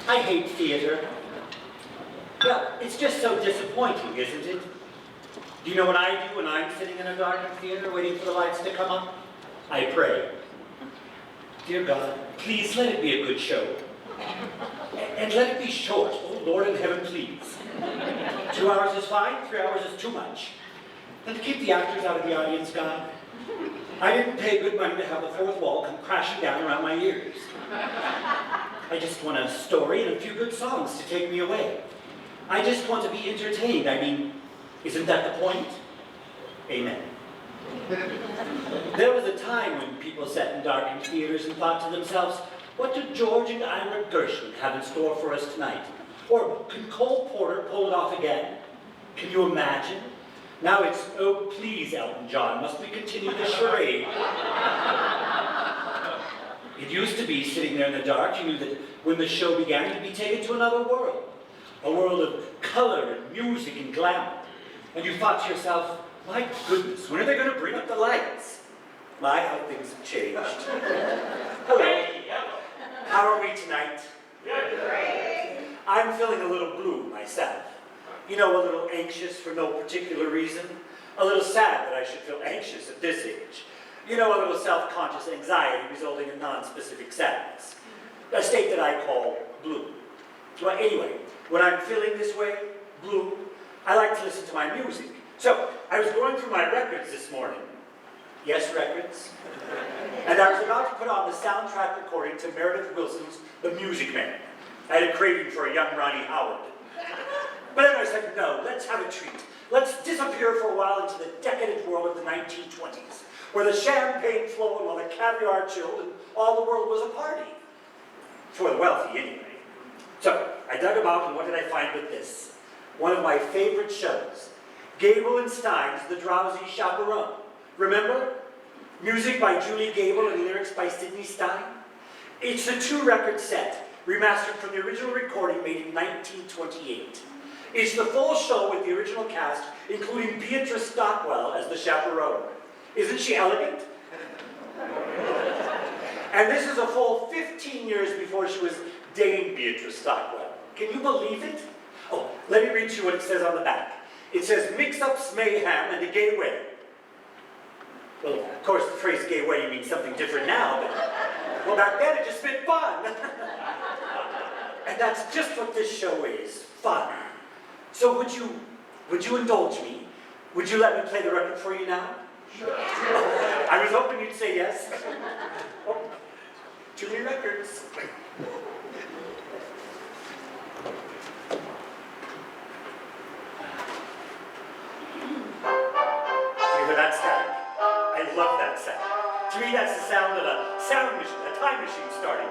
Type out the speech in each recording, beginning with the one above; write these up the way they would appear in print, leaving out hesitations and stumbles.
I hate theater. Well, it's just so disappointing, isn't it? Do you know what I do when I'm sitting in a darkened theater waiting for the lights to come up? I pray. Dear God, please let it be a good show. And let it be short. Oh, Lord in heaven, please. 2 hours is fine, 3 hours is too much. And to keep the actors out of the audience, God. I didn't pay good money to have the fourth wall come crashing down around my ears. I just want a story and a few good songs to take me away. I just want to be entertained. I mean, isn't that the point? Amen. There was a time when people sat in darkened theaters and thought to themselves, what do George and Ira Gershwin have in store for us tonight? Or can Cole Porter pull it off again? Can you imagine? Now it's, oh please, Elton John, must we continue the charade? It used to be, sitting there in the dark, you knew that when the show began, you'd be taken to another world. A world of color and music and glamour. And you thought to yourself, my goodness, when are they going to bring up the lights? My, how things have changed. Hello. How are we tonight? Great. I'm feeling a little blue myself. You know, a little anxious for no particular reason. A little sad that I should feel anxious at this age. You know, a little self-conscious anxiety resulting in non-specific sadness. A state that I call blue. Well, anyway, when I'm feeling this way, blue, I like to listen to my music. So, I was going through my records this morning. Yes, records. And I was about to put on the soundtrack recording to Meredith Willson's The Music Man. I had a craving for a young Ronnie Howard. But then I said, no, let's have a treat. Let's disappear for a while into the decadent world of the 1920s, where the champagne flowed while the caviar chilled and all the world was a party. For the wealthy, anyway. So, I dug about, and what did I find but this? One of my favorite shows, Gable and Stein's The Drowsy Chaperone. Remember? Music by Julie Gable and lyrics by Sidney Stein. It's a 2-record set, remastered from the original recording made in 1928. It's the full show with the original cast, including Beatrice Stockwell as the chaperone. Isn't she elegant? And this is a full 15 years before she was Dame Beatrice Stockwell. Can you believe it? Oh, let me read you what it says on the back. It says, mix-ups, mayhem, and a gay wedding. Well, of course, the phrase gay wedding means something different now, but well, back then it just meant fun. And that's just what this show is, fun. So would you indulge me? Would you let me play the record for you now? Sure. I was hoping you'd say yes. Oh, too many records. You hear that static? I love that sound. To me, that's the sound of a sound machine, a time machine starting.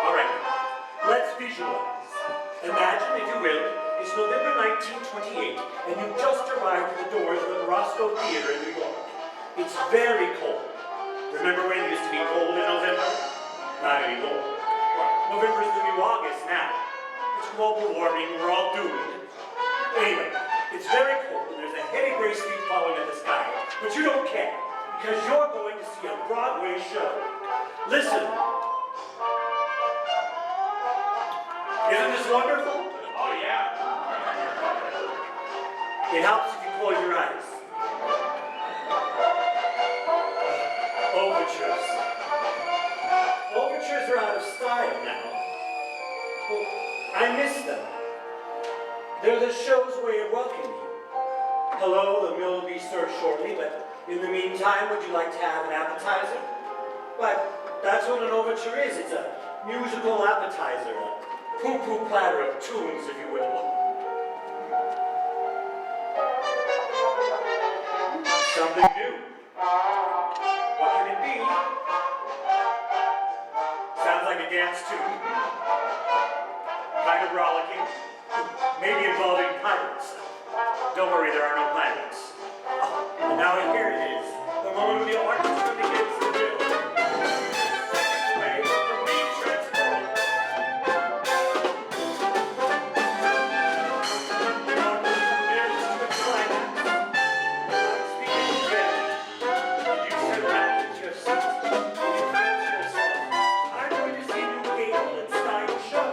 All right, let's visualize. Imagine, if you will, it's November 1928, and you've just arrived at the doors of the Roscoe Theater in New York. It's very cold. Remember when it used to be cold in November? Not anymore. November's the new August now. It's global warming, we're all doomed. Anyway, it's very cold, and there's a heavy gray sleep falling at the sky, but you don't care, because you're going to see a Broadway show. Listen. Isn't this wonderful? Oh, yeah. It helps if you close your eyes. Overtures. Overtures are out of style now. Well, I miss them. They're the show's way of welcoming you. Hello, the meal will be served shortly, but in the meantime, would you like to have an appetizer? Why, that's what an overture is. It's a musical appetizer, a poo-poo platter of tunes, if you will. Something new. What can it be? Sounds like a dance tune. Kind of rollicking. Maybe involving pirates. Don't worry, there are no planets. Oh, and now here it is. The moment when the orchestra begins to do. Way from being transformed. There's the climax. Speaking again. Did you sit back at your seat? Did you fancy yourself? I'm going to see you Gable and Stein show.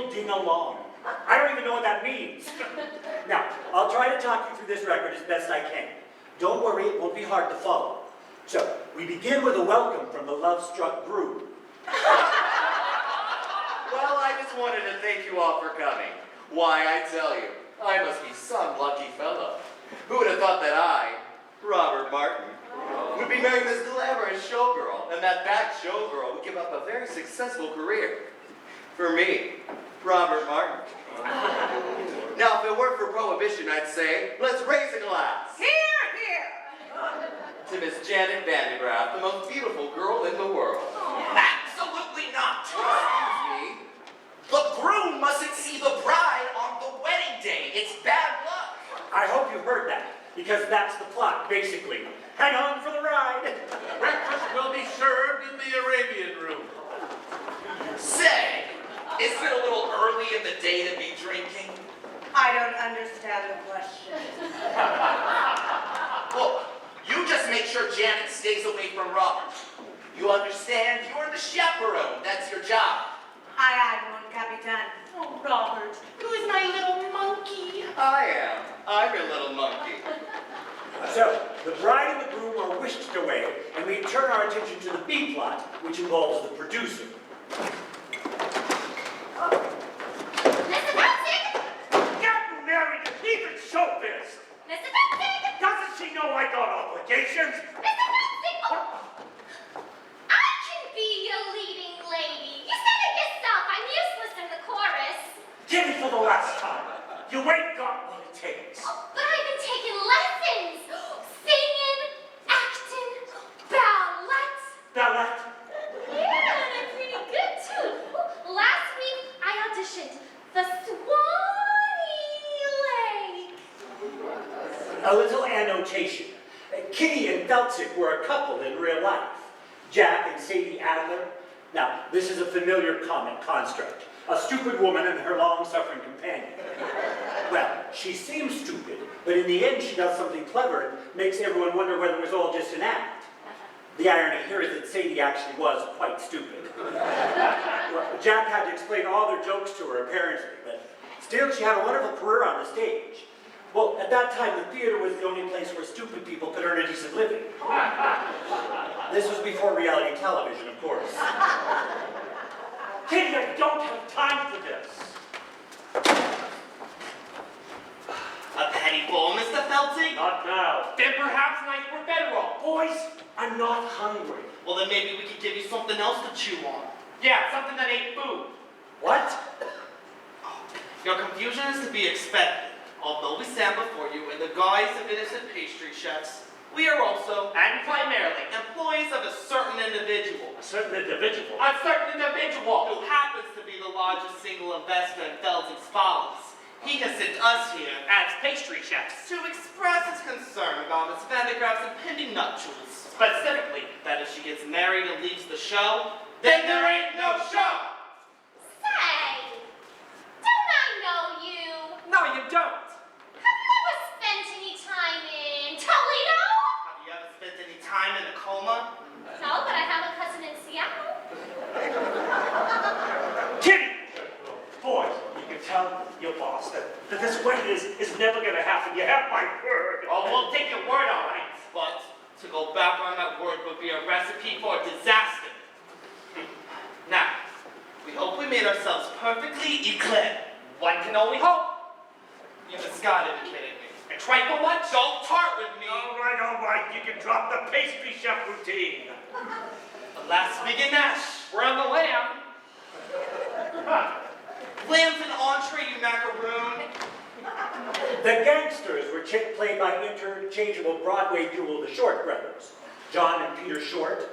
ding-a-long. I don't even know what that means. Now, I'll try to talk you through this record as best I can. Don't worry, it won't be hard to follow. So, we begin with a welcome from the love-struck groom. Well, I just wanted to thank you all for coming. Why, I tell you, I must be some lucky fellow. Who would have thought that I, Robert Martin, would be marrying this glamorous showgirl, and that showgirl would give up a very successful career. For me, Robert Martin. Now, if it weren't for Prohibition, I'd say, let's raise a glass. Here, here. To Miss Janet Vandegraff, the most beautiful girl in the world. Absolutely not. Excuse me. The groom mustn't see the bride on the wedding day. It's bad luck. I hope you heard that, because that's the plot, basically. Hang on for the ride. Breakfast will be served in the Arabian room. Say, isn't it a little early in the day to be drinking? I don't understand the question. Look, you just make sure Janet stays away from Robert. You understand? You're the chaperone. That's your job. Aye, mon Capitan. Oh, Robert, who is my little monkey? I am. I'm your little monkey. So, the bride and the groom are whisked away, and we turn our attention to the B plot, which involves the producer. Mr. Bouncing! Getting married to even showbiz. Mr. Bouncing! Doesn't she know I got obligations? Mr. Bouncing! Oh. I can be your leading lady. You said it yourself. I'm useless in the chorus. Give it for the last time. You ain't got what it takes. Oh, but I've been taking lessons. Singing, acting, ballet. Ballet. Yeah, and I'm pretty good too. Last week I auditioned the Swanee Lake. A little annotation. Kitty and Feltzik were a couple in real life. Jack and Sadie Adler. Now, this is a familiar comic construct. A stupid woman and her long-suffering companion. Well, she seems stupid, but in the end she does something clever and makes everyone wonder whether it was all just an act. The irony here is that Sadie actually was quite stupid. Well, Jack had to explain all their jokes to her, apparently, but still she had a wonderful career on the stage. Well, at that time, the theater was the only place where stupid people could earn a decent living. This was before reality television, of course. Kitty, I don't have time for this. A penny full, Mr. Felty? Not now. Then perhaps night we're better off. Boys, I'm not hungry. Well, then maybe we could give you something else to chew on. Yeah, something that ain't food. What? Your confusion is to be expected. Although we stand before you in the guise of innocent pastry chefs, we are also, and primarily, employees of a certain individual. A certain individual. A certain individual who happens to be the largest single investor in Felton's Follies. He has sent us here as pastry chefs to express his concern about Miss Vandegraff's impending nuptials. Specifically, that if she gets married and leaves the show, then there ain't no show! Say, don't I know you? No, you don't. Have you ever spent any time in Toledo? Have you ever spent any time in a coma? No, but I have a cousin in Seattle. Kitty! Boys, you can tell your boss that this wedding is never going to happen. You have my word. Oh, we'll take your word, all right. But to go back on that word would be a recipe for disaster. Now, we hope we made ourselves perfectly clear. One can only hope. You just gotta be kidding me. A trifle much? Don't tart with me. All right, you can drop the pastry chef routine. Alas, big and Nash, we're on the lamb. Lamb's an entree, you macaroon. The gangsters were played by interchangeable Broadway duo, the Short brothers, John and Peter Short.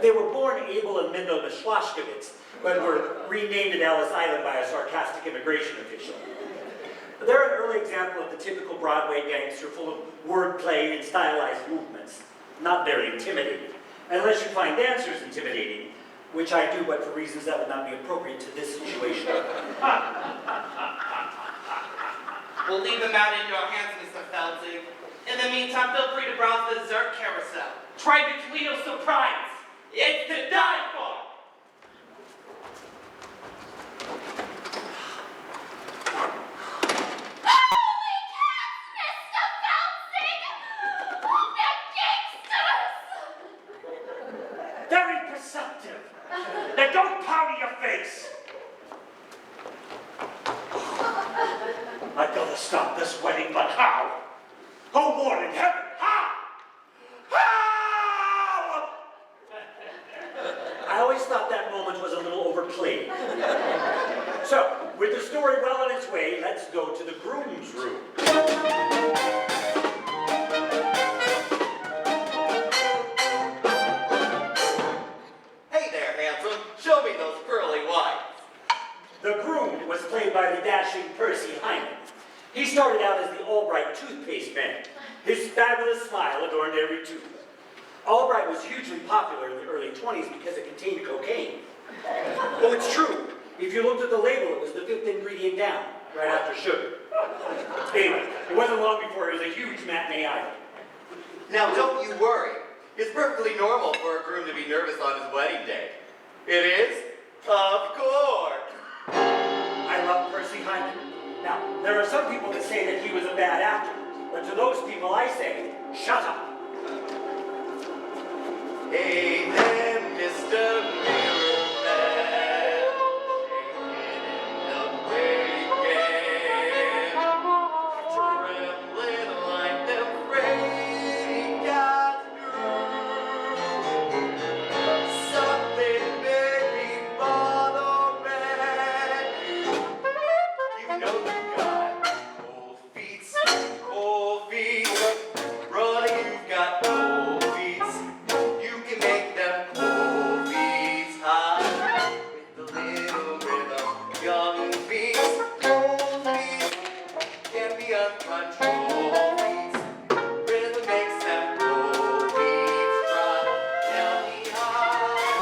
They were born Abel and Mendel Mishwashkowitz, but were renamed at Ellis Island by a sarcastic immigration official. They're an early example of the typical Broadway gangster, full of wordplay and stylized movements. Not very intimidating, unless you find dancers intimidating, which I do, but for reasons that would not be appropriate to this situation. We'll leave the matter in your hands, Mr. Felty. In the meantime, feel free to browse the dessert carousel. Try the Toledo surprise. It's to die for! stop this wedding, but how? Oh, Lord in heaven, how? How? I always thought that moment was a little overplayed. So, with the story well on its way, let's go to the groom's room. Hey there, handsome. Show me those pearly whites. The groom was played by the dashing Percy Hyman. He started out as the Albright toothpaste man. His fabulous smile adorned every tooth. Albright was hugely popular in the early 20s because it contained cocaine. Oh, it's true. If you looked at the label, it was the 5th ingredient down, right after sugar. Anyway, it wasn't long before he was a huge matinee idol. Now, don't you worry. It's perfectly normal for a groom to be nervous on his wedding day. It is? Of course. I love Percy Hyman. Now, there are some people that say that he was a bad actor, but to those people I say, shut up. Hey there, Mr. Mirrorman. Shaking in the weekend. Trembling like the freight got through. Something very bothering you. You know you got cold feet. Brother, you've got cold feet. You can make them cold feet hot with a little rhythm. Young feet, cold feet can be uncontrolled.